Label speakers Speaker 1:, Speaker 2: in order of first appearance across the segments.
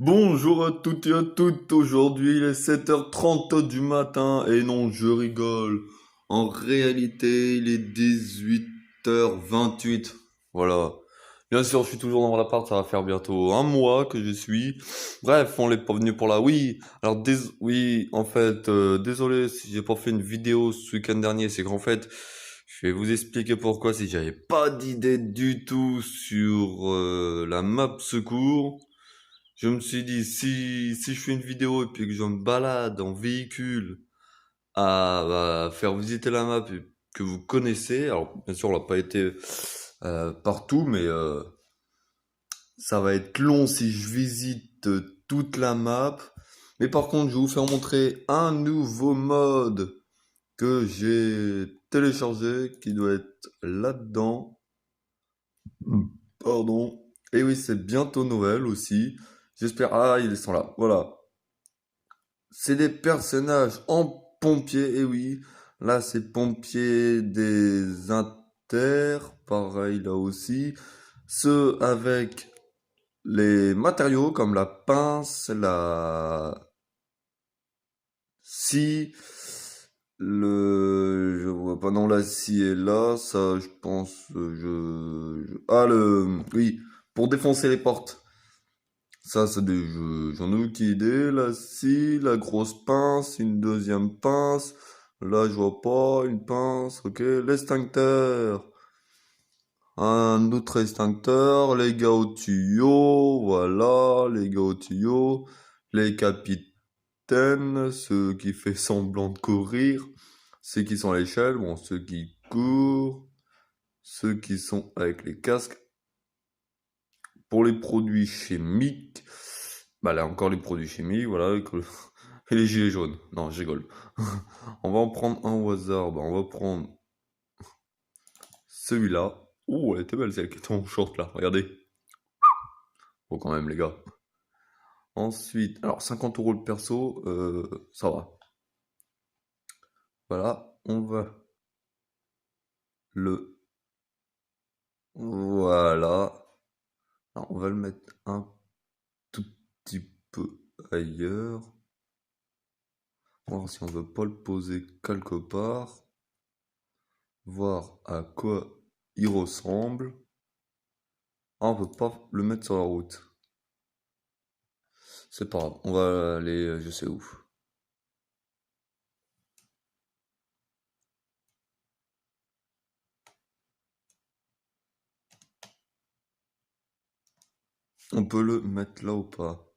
Speaker 1: Bonjour à toutes et à toutes, aujourd'hui il est 7h30 du matin et non je rigole. En réalité il est 18h28. Voilà. Bien sûr je suis toujours dans l'appart, ça va faire bientôt un mois que je suis. Bref, on n'est pas venu pour là. Oui, alors oui, en fait, désolé si j'ai pas fait une vidéo ce week-end dernier, c'est qu'en fait, je vais vous expliquer pourquoi si j'avais pas d'idée du tout sur la map secours. Je me suis dit, si je fais une vidéo et puis que je me balade en véhicule à faire visiter la map que vous connaissez, alors bien sûr, on l'a pas été partout, mais ça va être long si je visite toute la map. Mais par contre, je vais vous faire montrer un nouveau mode que j'ai téléchargé qui doit être là-dedans. Pardon. Et oui, c'est bientôt Noël aussi. J'espère. Ah, ils sont là. Voilà. C'est des personnages en pompier, et oui, là c'est pompier des inter, pareil là aussi. Ceux avec les matériaux comme la pince, la scie, je vois pas, non, la scie est là, ça je pense, ah oui, pour défoncer les portes. Ça, c'est des jeux. J'en ai aucune idée. Là, si, la grosse pince, une deuxième pince. Là, je vois pas, une pince, ok. L'extincteur. Un autre extincteur. Les gars au tuyau. Voilà, les gars au tuyau. Les capitaines, ceux qui fait semblant de courir. Ceux qui sont à l'échelle, bon, ceux qui courent. Ceux qui sont avec les casques. Pour les produits chimiques, bah là encore les produits chimiques, voilà, et les gilets jaunes. Non, je rigole. On va en prendre un au hasard. Bah, on va prendre celui-là. Oh, elle était belle celle qui était en short là, regardez. Bon, quand même, les gars. Ensuite, alors 50 € le perso, ça va. Voilà, on va le. Voilà. Alors, on va le mettre un tout petit peu ailleurs. Voir si on veut pas le poser quelque part. Voir à quoi il ressemble. Ah, on peut pas le mettre sur la route. C'est pas grave, on va aller je sais où. On peut le mettre là ou pas?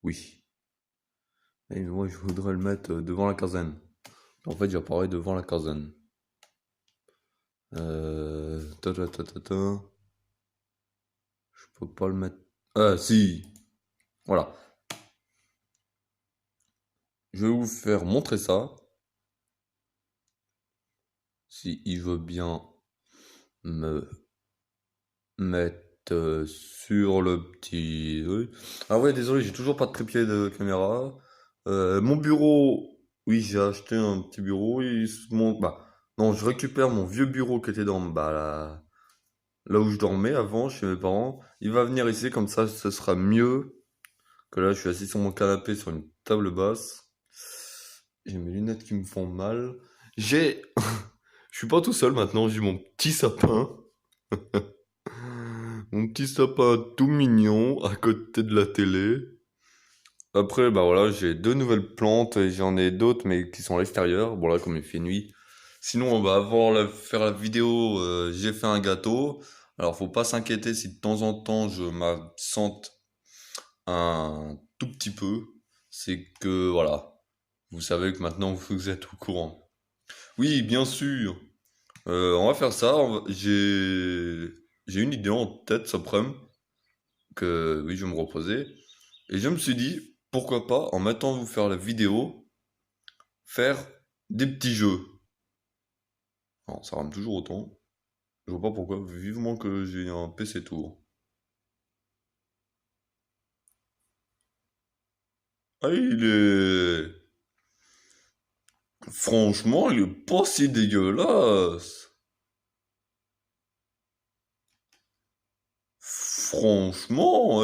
Speaker 1: Oui. Et moi je voudrais le mettre devant la caserne. En fait j'apparais devant la caserne. Ta ta ta ta ta. Je peux pas le mettre. Ah si. Voilà. Je vais vous faire montrer ça. Si il veut bien me mettre sur le petit. Oui. Ah ouais, désolé, j'ai toujours pas de trépied de caméra. Mon bureau, oui, j'ai acheté un petit bureau. Bah, non, je récupère mon vieux bureau qui était dans là où je dormais avant, chez mes parents. Il va venir ici, comme ça, ce sera mieux que là. Je suis assis sur mon canapé sur une table basse. J'ai mes lunettes qui me font mal. J'ai, je suis pas tout seul maintenant. J'ai mon petit sapin. Mon petit sapin tout mignon à côté de la télé. Après, bah voilà, j'ai deux nouvelles plantes et j'en ai d'autres, mais qui sont à l'extérieur. Bon, là, comme il fait nuit. Sinon, bah, avant de faire la vidéo, j'ai fait un gâteau. Alors, faut pas s'inquiéter si de temps en temps je m'absente un tout petit peu. C'est que, voilà, vous savez que maintenant vous êtes au courant. Oui, bien sûr. On va faire ça. J'ai une idée en tête, ce après que oui, je vais me reposer. Et je me suis dit, pourquoi pas, en mettant vous faire la vidéo, faire des petits jeux. Alors, ça rame toujours autant. Je vois pas pourquoi, vivement que j'ai un PC tour. Ah, il est... Franchement, il est pas si dégueulasse. franchement,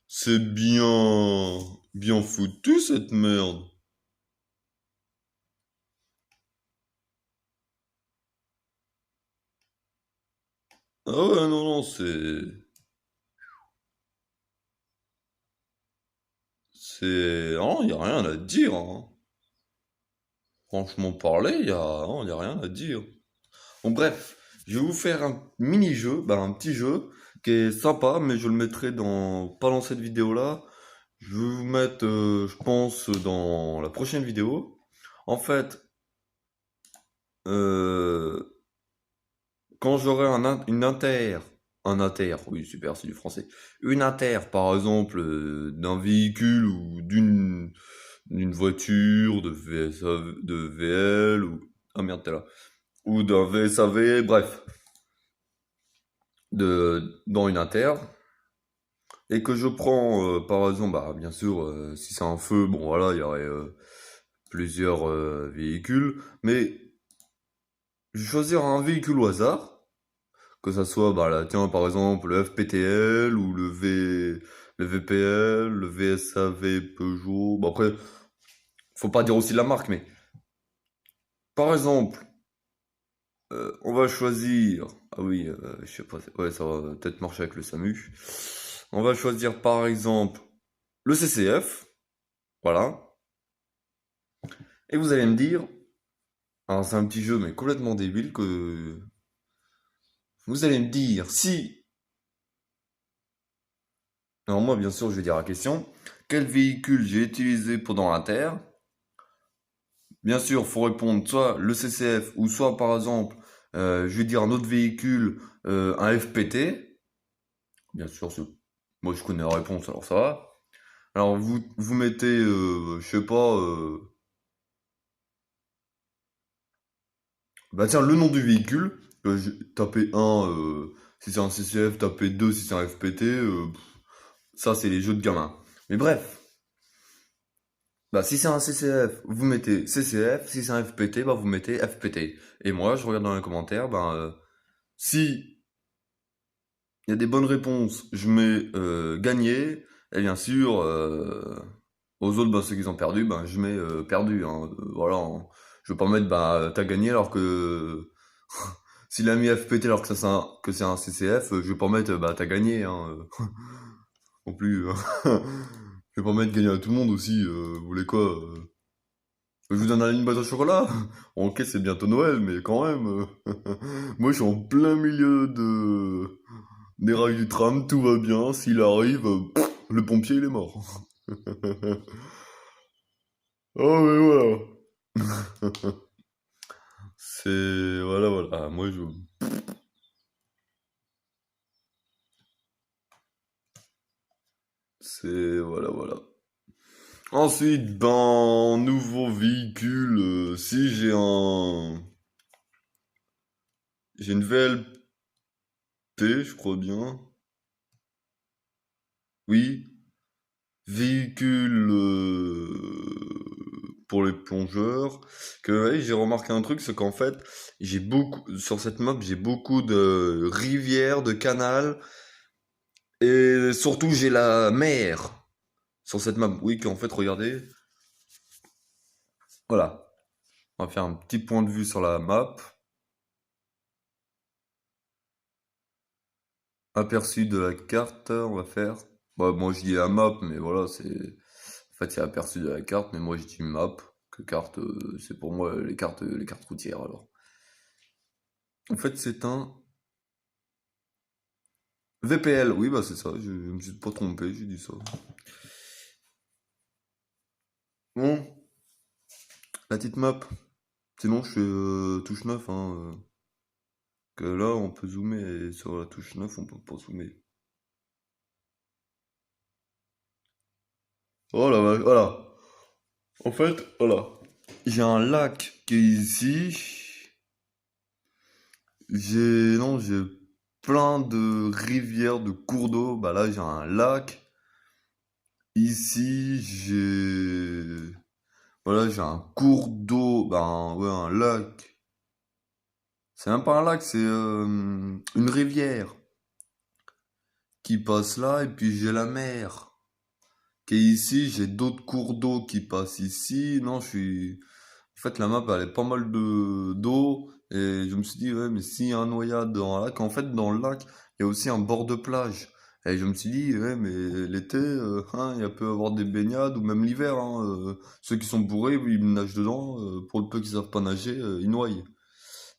Speaker 1: c'est bien foutu cette merde. Ah ouais, non, non, non, y a rien à dire, hein. Franchement parler, non, y a rien à dire. Bon, bref, je vais vous faire un mini-jeu, bah, un petit jeu qui est sympa, mais je le mettrai pas dans cette vidéo-là. Je vais vous mettre, je pense, dans la prochaine vidéo. En fait, euh, quand j'aurai un inter, oui, super, c'est du français. Une inter, par exemple, d'un véhicule ou d'une voiture, de VSA, de VL, ou, ah merde, t'es là, ou d'un VSAV, bref, dans une inter, et que je prends, par exemple, bah, bien sûr, si c'est un feu, bon, voilà, il y aurait plusieurs véhicules, mais je vais choisir un véhicule au hasard, que ça soit, bah là, tiens, par exemple, le FPTL ou le VPL, le VSAV Peugeot. Bon, après, faut pas dire aussi la marque, mais par exemple, on va choisir. Ah oui, je sais pas, ouais, ça va peut-être marcher avec le SAMU. On va choisir par exemple le CCF, voilà. Et vous allez me dire, alors c'est un petit jeu mais complètement débile que vous allez me dire si, alors moi bien sûr je vais dire la question, quel véhicule j'ai utilisé pendant l'inter. Bien sûr, faut répondre soit le CCF ou soit par exemple, je vais dire un autre véhicule, un FPT. Bien sûr, moi je connais la réponse, alors ça va. Alors vous mettez, je sais pas, bah tiens, le nom du véhicule. Tapez 1 si c'est un CCF, tapez 2 si c'est un FPT. Ça, c'est les jeux de gamins. Mais bref, bah si c'est un CCF, vous mettez CCF. Si c'est un FPT, bah vous mettez FPT. Et moi, je regarde dans les commentaires, si il y a des bonnes réponses, je mets gagné. Et bien sûr, aux autres, bah, ceux qui ont perdu, bah, je mets perdu, hein. Voilà, hein. Je veux pas mettre bah t'as gagné alors que s'il a mis FPT alors que ça que c'est un CCF, je vais pas mettre bah t'as gagné, hein. Non plus. Je vais pas mettre gagner à tout le monde aussi. Vous voulez quoi je vous donne une boîte de chocolat? Ok, c'est bientôt Noël, mais quand même. Moi, je suis en plein milieu des rails du tram, tout va bien. S'il arrive, le pompier, il est mort. Oh, mais voilà. Voilà, voilà. Moi, Voilà, voilà. Ensuite, ben, nouveau véhicule. Si j'ai une VLP, je crois bien. Oui. Véhicule pour les plongeurs. Que ouais, j'ai remarqué un truc, c'est qu'en fait, sur cette map, j'ai beaucoup de rivières, de canals, et surtout j'ai la mer sur cette map. Oui, qu'en fait, regardez, voilà. On va faire un petit point de vue sur la map. Aperçu de la carte, on va faire. Bah, moi je dis la map, mais voilà, en fait, c'est aperçu de la carte, mais moi je dis map. Que carte, c'est pour moi les cartes routières alors. En fait, c'est un VPL, oui, bah c'est ça, je me suis pas trompé, j'ai dit ça. Bon, la petite map. Sinon, je fais touche 9, hein. Que là, on peut zoomer, et sur la touche 9, on peut pas zoomer. Voilà, voilà. En fait, voilà. J'ai un lac qui est ici. J'ai plein de rivières, de cours d'eau. Bah là, j'ai un lac. Ici, voilà, j'ai un cours d'eau. Ben, ouais, un lac. C'est même pas un lac, c'est une rivière. qui passe là, et puis j'ai la mer qui est ici, j'ai d'autres cours d'eau qui passent ici. Non, je suis... En fait, la map, elle est pas mal de d'eau, et je me suis dit, ouais, mais s'il y a un noyade dans un lac, en fait, dans le lac, il y a aussi un bord de plage. Et je me suis dit, ouais, mais l'été, hein, il y a peut y avoir des baignades, ou même l'hiver, hein, ceux qui sont bourrés, oui, ils nagent dedans, pour le peu qu'ils savent pas nager, ils noient.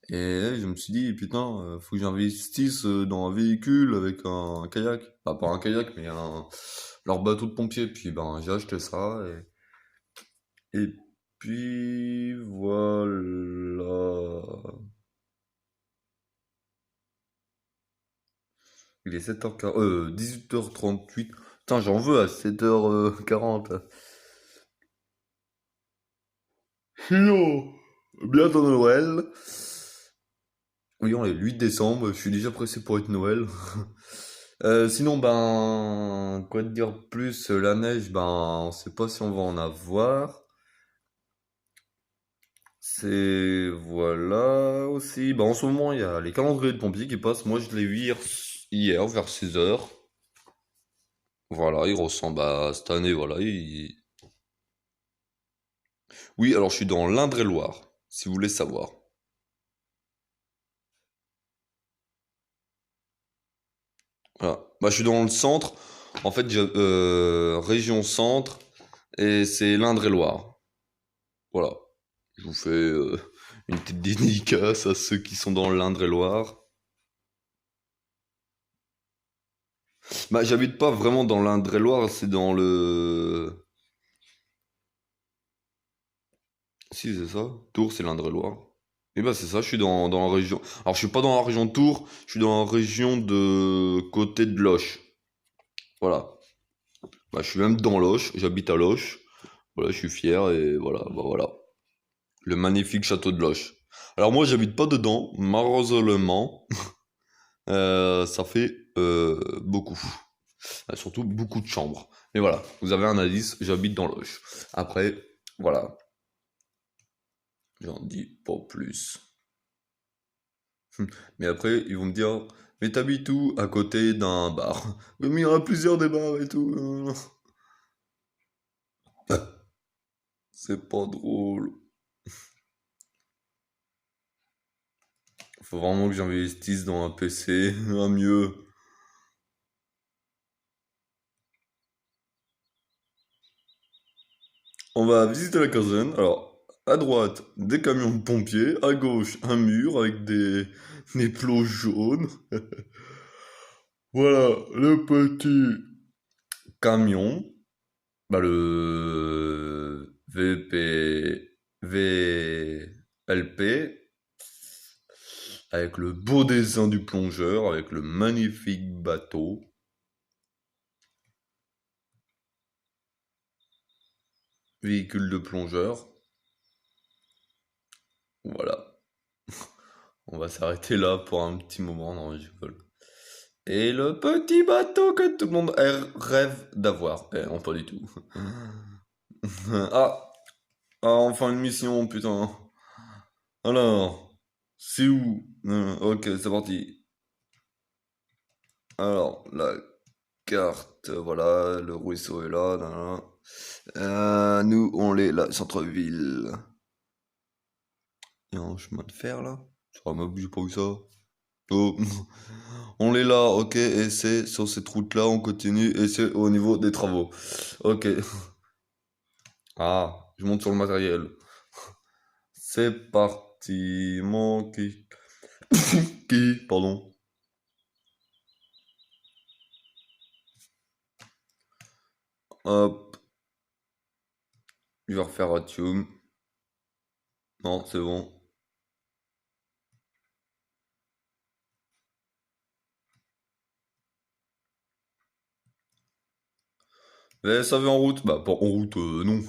Speaker 1: Et je me suis dit, putain, faut que j'investisse dans un véhicule avec un kayak. Bah, pas un kayak, mais leur bateau de pompier. Puis, ben, j'ai acheté ça. Et puis, voilà. Il est 7h40, 18h38. Putain, j'en veux à 7h40. Sinon, bientôt Noël. Oui, on est le 8 décembre. Je suis déjà pressé pour être Noël. Sinon, ben, quoi te dire plus, la neige, ben, on sait pas si on va en avoir. C'est, voilà, aussi. Ben, en ce moment, il y a les calendriers de pompiers qui passent. Moi, je l'ai vu hier vers 6h. Voilà, il ressemble à cette année, voilà. Oui, alors je suis dans l'Indre-et-Loire, si vous voulez savoir. Voilà. Bah, je suis dans le centre. En fait, région centre, et c'est l'Indre-et-Loire. Voilà. Je vous fais une petite dédicace à ceux qui sont dans l'Indre-et-Loire. Bah, j'habite pas vraiment dans l'Indre-et-Loire, c'est dans le... Si, c'est ça. Tours, c'est l'Indre-et-Loire. Et bah, c'est ça, je suis dans la région... Alors, je suis pas dans la région de Tours, je suis dans la région de... côté de Loches. Voilà. Bah, je suis même dans Loches, j'habite à Loches. Voilà, je suis fier et voilà, bah voilà. Le magnifique château de Loches. Alors moi, j'habite pas dedans, malheureusement. Ça fait beaucoup. Surtout beaucoup de chambres. Mais voilà, vous avez un indice, j'habite dans Loches. Après, voilà, j'en dis pas plus. Mais après, ils vont me dire, mais t'habites où? À côté d'un bar. Oui, mais il y en a plusieurs des bars et tout. C'est pas drôle. Faut vraiment que j'investisse dans un PC, un mieux. On va visiter la caserne. Alors, à droite, des camions de pompiers. À gauche, un mur avec des plots jaunes. Voilà, le petit camion. Bah, le VLP. Avec le beau dessin du plongeur. Avec le magnifique bateau. Véhicule de plongeur. Voilà. On va s'arrêter là pour un petit moment. Non, je vole. Et le petit bateau que tout le monde rêve d'avoir. Eh, non, pas du tout. Ah, ah, enfin une mission, putain. Alors, c'est où? Ok, c'est parti. Alors, la carte, voilà, le ruisseau est là. Nan, nan. Nous, on est là, centre-ville. Il y a un chemin de fer là? Sur la map, j'ai pas vu ça. Oh. On est là, ok, et c'est sur cette route-là, on continue, et c'est au niveau des travaux. Ok. Ah, je monte sur le matériel. C'est parti, mon pardon. Hop, je vais refaire Atium. Non, c'est bon. Mais ça va en route? Bah, pas en route, non.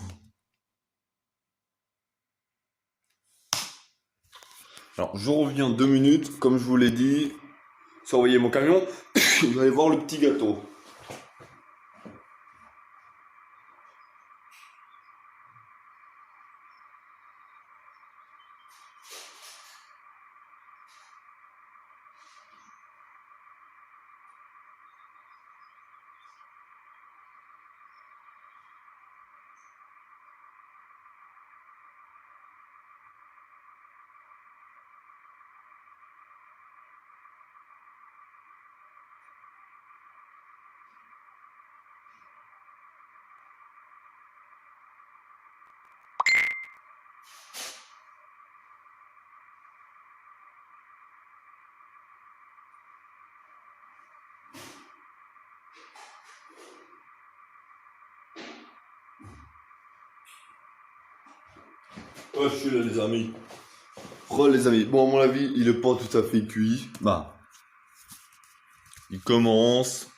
Speaker 1: Alors, je reviens 2 minutes, comme je vous l'ai dit. Surveillez mon camion. Vous allez voir le petit gâteau. Oh, je suis là, les amis. Oh, les amis. Bon, à mon avis, il est pas tout à fait cuit. Bah, il commence.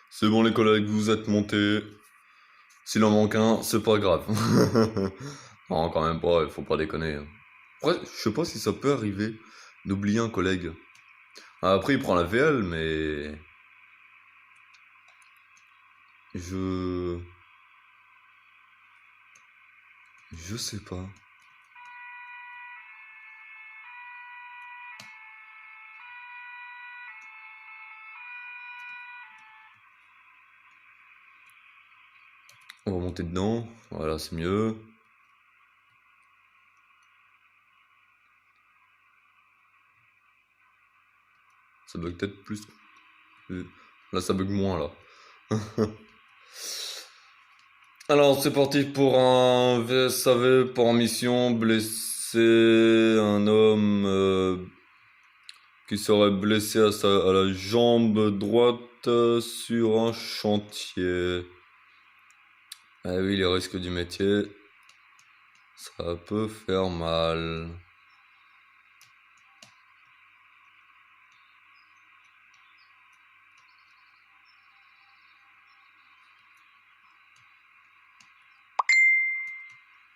Speaker 1: C'est bon, les collègues, vous êtes montés. S'il en manque un, c'est pas grave. Non, quand même pas, il faut pas déconner. Après, je sais pas si ça peut arriver d'oublier un collègue. Après, il prend la VL, mais... Je... Je sais pas. On va monter dedans. Voilà, c'est mieux. Ça bug peut-être plus. Là, ça bug moins, là. Alors, c'est parti pour un VSAV pour mission. Blessé un homme qui serait blessé à la jambe droite sur un chantier. Ah oui, les risques du métier. Ça peut faire mal.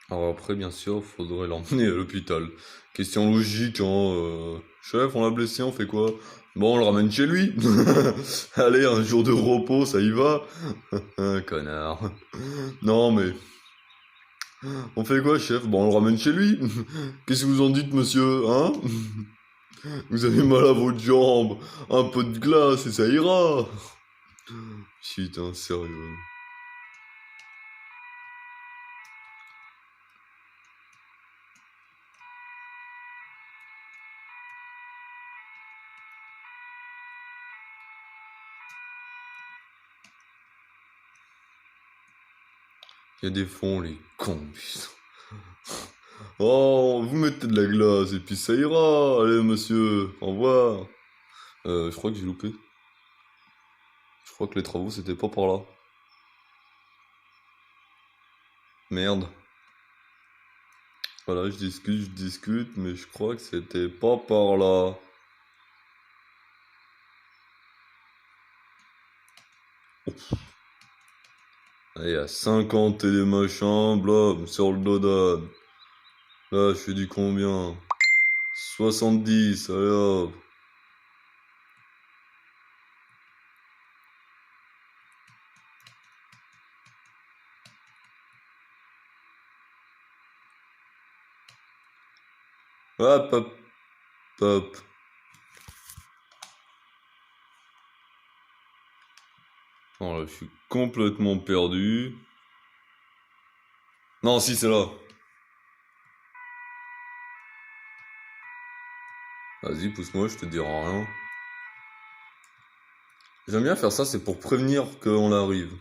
Speaker 1: Alors après, bien sûr, faudrait l'emmener à l'hôpital. Question logique, hein. Chef, on l'a blessé, on fait quoi? Bon, on le ramène chez lui. Allez, un jour de repos, ça y va. Connard. Non, mais... On fait quoi, chef? Bon, on le ramène chez lui. Qu'est-ce que vous en dites, monsieur, hein? Vous avez mal à votre jambe. Un peu de glace et ça ira. Putain, sérieux. Il y a des fonds, les cons, putain. Oh, vous mettez de la glace et puis ça ira. Allez, monsieur, au revoir. Je crois que j'ai loupé. Je crois que les travaux, c'était pas par là. Merde. Voilà, je discute, mais je crois que c'était pas par là. Ouf. Allez, à 50 et des machins, blab, sur le dodan. Là, je fais du combien? 70, allez hop. Hop, hop, hop. Oh là, je suis complètement perdu. Non, si, c'est là. Vas-y, pousse-moi, je te dirai rien. J'aime bien faire ça, c'est pour prévenir qu'on arrive.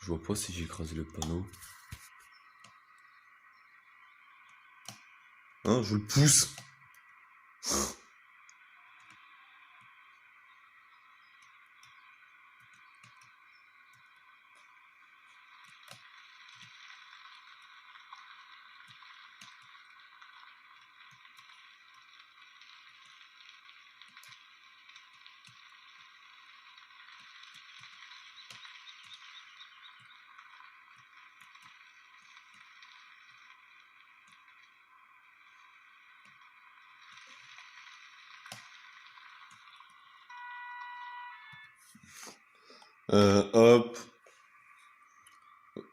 Speaker 1: Je vois pas si j'ai écrasé le panneau. Hein, je le pousse. Hop.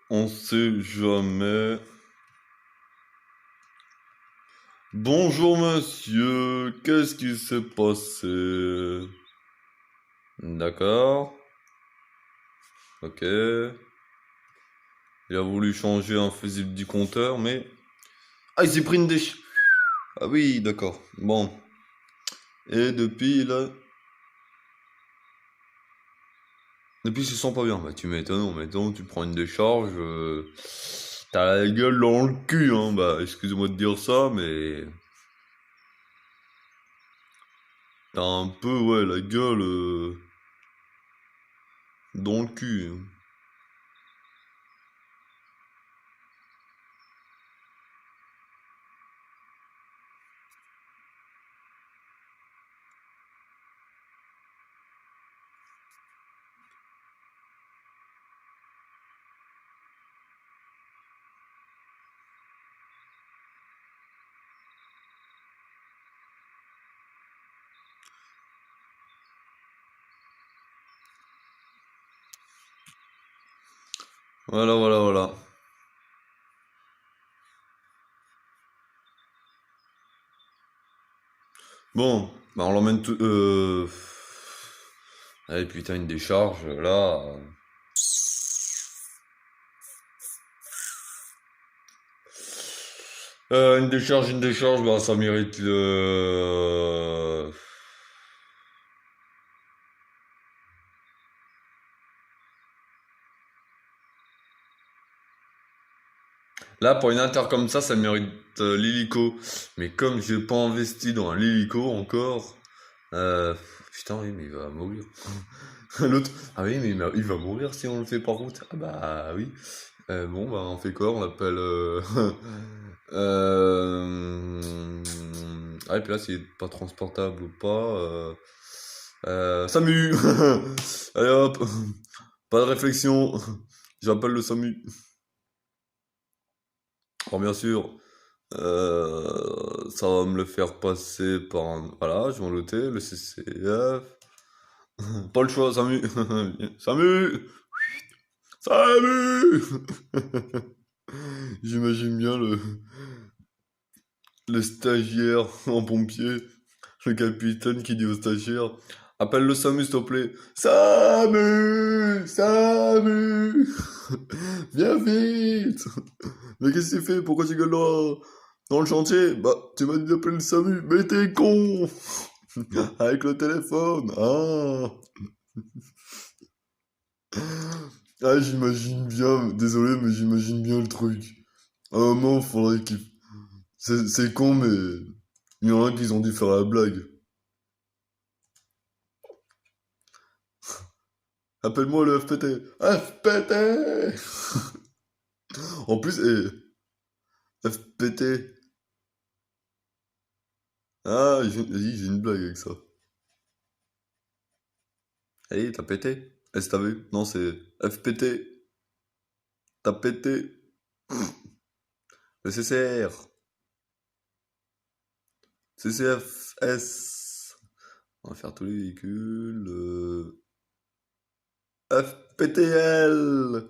Speaker 1: On sait jamais. Bonjour monsieur, qu'est-ce qui s'est passé? D'accord. Ok. Il a voulu changer un fusible du compteur, mais... Ah, il s'est pris une déch... Ah oui, d'accord. Bon. Et depuis, là... Depuis, il se sent pas bien. Bah, tu m'étonnes, mettons, tu prends une décharge... T'as la gueule dans le cul, hein. Bah, excusez-moi de dire ça, mais... T'as un peu, ouais, la gueule dans le cul. Voilà, voilà, voilà. Bon, bah on l'emmène tout... Allez, putain, une décharge, là... une décharge, bah ça mérite le... Là, pour une inter comme ça mérite l'hélico. Mais comme j'ai pas investi dans un l'hélico encore... Putain, oui, mais il va mourir. L'autre, ah oui, mais il va mourir si on le fait par route. Ah bah oui. Bon, bah on fait quoi? On appelle... Ah, et puis là, c'est pas transportable ou pas. SAMU. Allez hop. Pas de réflexion. J'appelle le SAMU. Alors bien sûr, ça va me le faire passer par un... Voilà, je vais en noter, le CCF. Pas le choix, SAMU. SAMU. SAMU. J'imagine bien le stagiaire en pompier, le capitaine qui dit au stagiaire, appelle le SAMU s'il te plaît. SAMU. SAMU. Viens vite. Mais qu'est-ce que tu fais? Pourquoi tu gueules dans le chantier? Bah, tu m'as dit d'appeler le SAMU. Mais t'es con. Avec le téléphone. Ah. Ah, j'imagine bien. Désolé, mais j'imagine bien le truc. À un moment, faudrait qu'il... C'est con, mais... Il y en a qui ont dû faire la blague. Appelle-moi le FPT. FPT. En plus, FPT. Ah, j'ai une blague avec ça. Hey, t'as pété? Est-ce que t'as vu? Non, c'est FPT. T'as pété. Le CCR. CCFS. On va faire tous les véhicules. FPTL.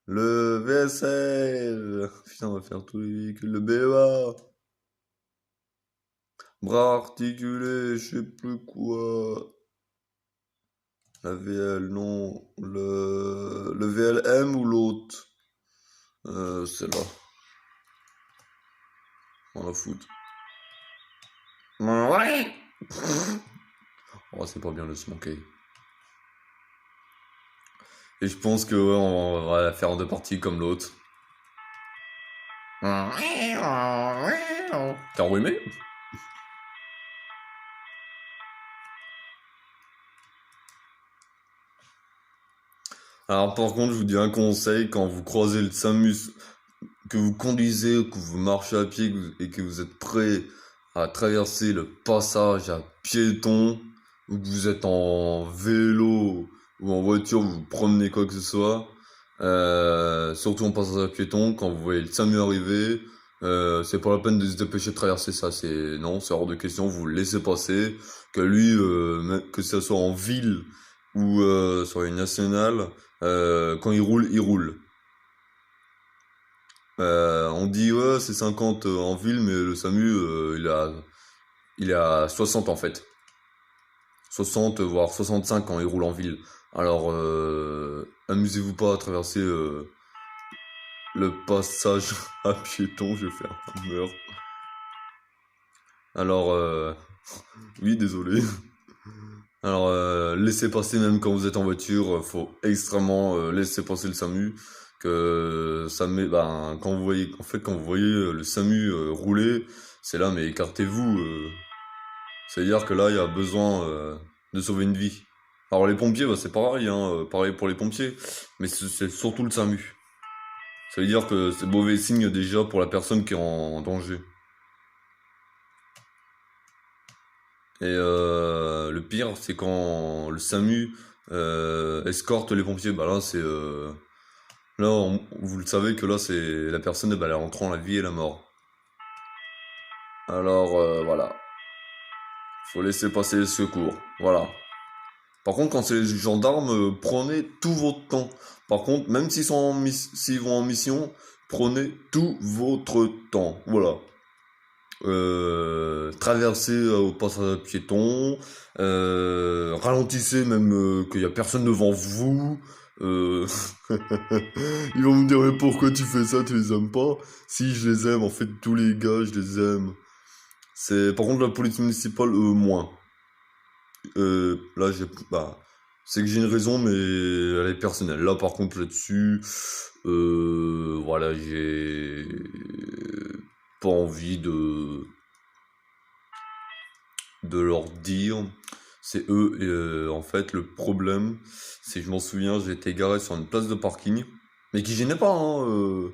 Speaker 1: Le VSL. Putain, on va faire tous les véhicules. Le BEA. Bras articulés, je sais plus quoi. La VL, non. Le VLM ou l'autre? C'est là. On va foutre. Ouais. Oh, c'est pas bien le smoker. Et je pense que ouais, on va la faire en deux parties comme l'autre. T'es enrhumé? Alors par contre, je vous dis un conseil, quand vous croisez le SAMU, que vous conduisez, que vous marchez à pied et que vous êtes prêt à traverser le passage à piéton, ou que vous êtes en vélo ou en voiture, vous promenez quoi que ce soit, surtout en passage à piéton, quand vous voyez le SAMU arriver, c'est pas la peine de se dépêcher de traverser ça, non, c'est hors de question, vous le laissez passer, que lui, que ce soit en ville ou sur une nationale, quand il roule, il roule. On dit ouais c'est 50 en ville mais le SAMU il est à 60 en fait. 60 voire 65 quand il roule en ville. Alors amusez-vous pas à traverser le passage à piéton, je vais faire un meurtre. Alors oui désolé. Alors laissez passer même quand vous êtes en voiture, faut extrêmement laisser passer le SAMU que ça met ben quand vous voyez en fait quand vous voyez le SAMU rouler, c'est là mais écartez-vous C'est-à-dire que là, il y a besoin de sauver une vie. Alors les pompiers, bah, c'est pareil, hein, pareil pour les pompiers, mais c'est surtout le SAMU. Ça veut dire que c'est mauvais signe déjà pour la personne qui est en danger. Et le pire, c'est quand le SAMU escorte les pompiers. Bah là, là, vous le savez que là, c'est la personne, bah, elle est entre la vie et la mort. Alors voilà, faut laisser passer les secours. Voilà. Par contre, quand c'est les gendarmes, prenez tout votre temps. Par contre, même s'ils vont en mission, prenez tout votre temps. Voilà. Traversez au passage piéton, ralentissez même qu'il y a personne devant vous. Euh, Ils vont me dire mais pourquoi tu fais ça, tu les aimes pas? Si je les aime, en fait tous les gars je les aime. C'est par contre la police municipale moins. Là, c'est que j'ai une raison, mais elle est personnelle. Là, par contre, là-dessus, voilà, j'ai pas envie de leur dire. C'est eux, et en fait, le problème, c'est que je m'en souviens, j'étais garé sur une place de parking, mais qui gênait pas, hein,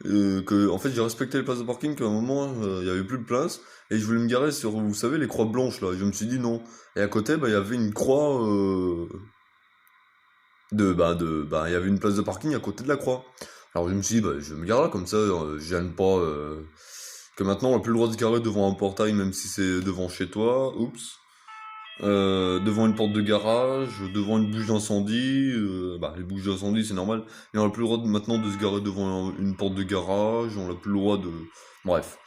Speaker 1: en fait, j'ai respecté les places de parking, qu'à un moment, il y avait plus de place, et je voulais me garer sur, vous savez, les croix blanches, là. Je me suis dit non. Et à côté, bah, il y avait une croix, il y avait une place de parking à côté de la croix. Alors je me suis dit, bah, je vais me garer là, comme ça, je gêne pas, que maintenant, on n'a plus le droit de se garer devant un portail, même si c'est devant chez toi. Oups. Devant une porte de garage, devant une bouche d'incendie, les bouches d'incendie c'est normal, et on n'a plus le droit maintenant de se garer devant une porte de garage, on n'a plus le droit de... Bref,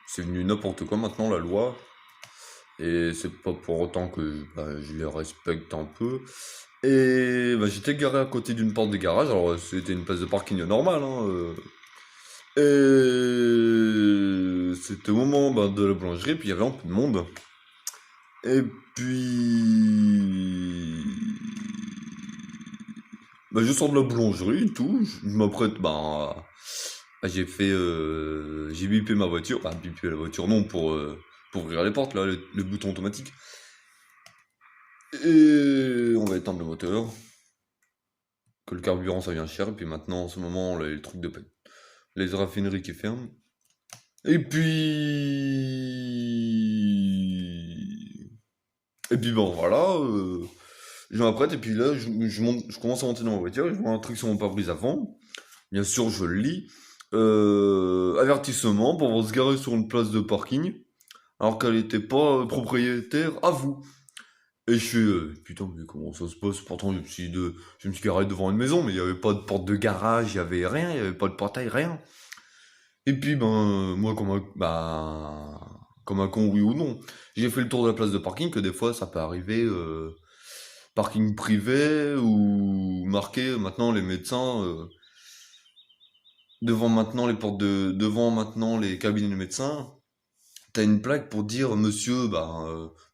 Speaker 1: c'est venu n'importe quoi maintenant la loi, et c'est pas pour autant que je les respecte un peu. Et j'étais garé à côté d'une porte de garage, alors c'était une place de parking normale, hein, et c'était au moment de la boulangerie, puis il y avait un peu de monde. Et puis... je sors de la boulangerie et tout, je m'apprête, j'ai bipé ma voiture, enfin bipé la voiture non, pour ouvrir les portes, là, le bouton automatique. Et on va éteindre le moteur, que le carburant ça vient cher, et puis maintenant en ce moment, là, les trucs de paix. Les raffineries qui ferment. Et puis... Et puis bon voilà, je m'apprête et puis là je commence à monter dans ma voiture, je vois un truc sur mon pare-brise avant. Bien sûr, je le lis. Avertissement pour se garer sur une place de parking alors qu'elle n'était pas propriétaire à vous. Et je suis putain mais comment ça se passe? Pourtant je me suis garé devant une maison mais il n'y avait pas de porte de garage, il y avait rien, il n'y avait pas de portail, rien. Et puis moi comme un con oui ou non, j'ai fait le tour de la place de parking que des fois ça peut arriver parking privé ou marqué maintenant les médecins devant maintenant les cabinets de médecins, t'as une plaque pour dire monsieur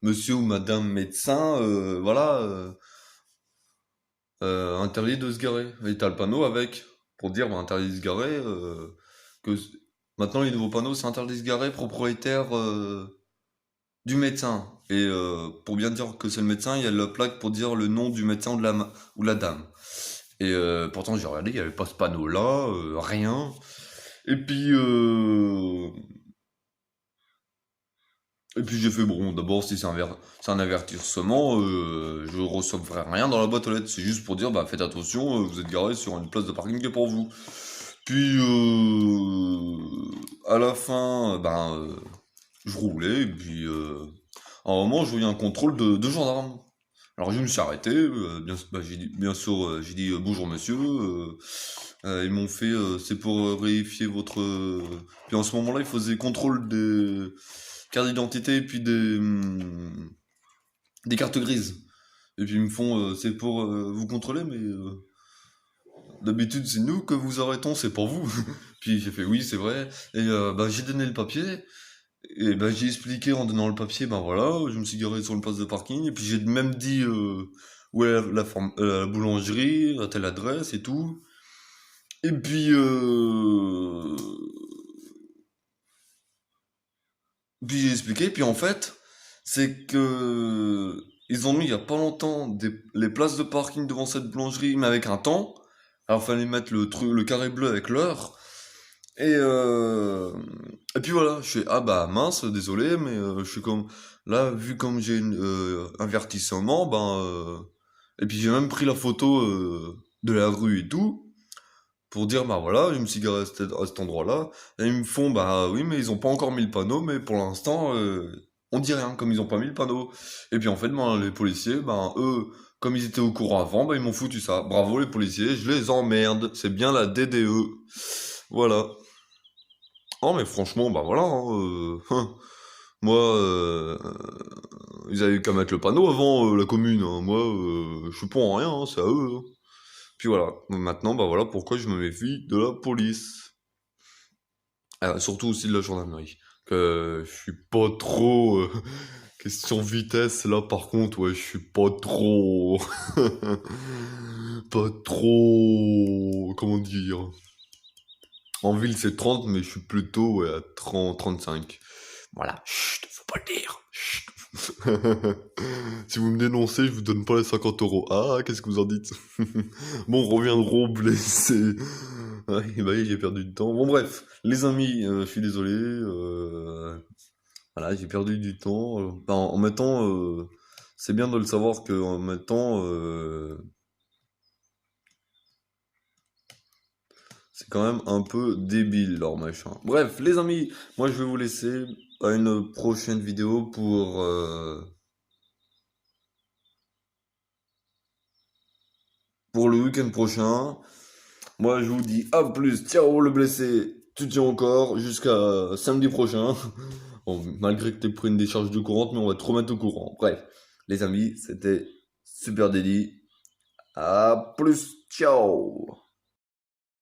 Speaker 1: monsieur ou madame médecin voilà interdit de se garer. Et t'as le panneau avec pour dire interdit de se garer que maintenant les nouveaux panneaux c'est interdit de se garer propriétaire du médecin. Et pour bien dire que c'est le médecin, il y a la plaque pour dire le nom du médecin ou la dame. Et pourtant j'ai regardé, il n'y avait pas ce panneau-là, rien. Et puis j'ai fait bon, d'abord si c'est un avertissement, je recevrai rien dans la boîte aux lettres. C'est juste pour dire faites attention, vous êtes garé sur une place de parking qui est pour vous. Puis à la fin, je roulais et puis à un moment je voyais un contrôle de gendarme. Alors je me suis arrêté, bien sûr, j'ai dit bonjour monsieur. Ils m'ont fait, c'est pour vérifier votre. Puis en ce moment-là, ils faisaient contrôle des cartes d'identité et puis des cartes grises. Et puis ils me font, c'est pour vous contrôler, mais d'habitude c'est nous que vous arrêtons, c'est pour vous. Puis j'ai fait oui, c'est vrai. Et j'ai donné le papier. Et j'ai expliqué en donnant le papier, voilà, je me suis garé sur une place de parking, et puis j'ai même dit où est la boulangerie, à telle adresse et tout. Et puis j'ai expliqué, puis en fait, C'est que ils ont mis il y a pas longtemps les places de parking devant cette boulangerie, mais avec un temps. Alors fallait mettre le truc, le carré bleu avec l'heure. Et, euh, et puis voilà, je fais, ah bah mince, désolé, mais je suis comme, là, vu comme j'ai un avertissement, et puis j'ai même pris la photo de la rue et tout, pour dire, bah voilà, je me suis garé à cet endroit-là, et ils me font, bah oui, mais ils ont pas encore mis le panneau, mais pour l'instant, on dit rien, comme ils ont pas mis le panneau. Et puis en fait, ben, les policiers, ben eux, comme ils étaient au courant avant, ben ils m'ont foutu ça. Bravo les policiers, je les emmerde, c'est bien la DDE. Voilà. Oh mais franchement, bah voilà, moi, ils avaient qu'à mettre le panneau avant la commune, hein. Moi, je suis pas en rien, hein, c'est à eux, hein. Puis voilà, maintenant, bah voilà pourquoi je me méfie de la police. Surtout aussi de la gendarmerie. Que je suis pas trop... question vitesse, là par contre, ouais, je suis pas trop... pas trop... Comment dire? En ville c'est 30, mais je suis plutôt ouais, à 30, 35. Voilà, chut, faut pas le dire. Chut. Si vous me dénoncez, je vous donne pas les 50 euros. Ah, qu'est-ce que vous en dites? Bon, reviendrons blessés. Ouais, bah oui, j'ai perdu du temps. Bon, bref, les amis, je suis désolé. Voilà, j'ai perdu du temps. En mettant, c'est bien de le savoir que en mettant, c'est quand même un peu débile leur machin. Bref, les amis, moi je vais vous laisser à une prochaine vidéo pour le week-end prochain. Moi je vous dis à plus, ciao le blessé, tu tiens encore jusqu'à samedi prochain. Bon, malgré que t'aies pris une décharge de courante, mais on va te remettre au courant. Bref, les amis, c'était super délit. À plus, ciao.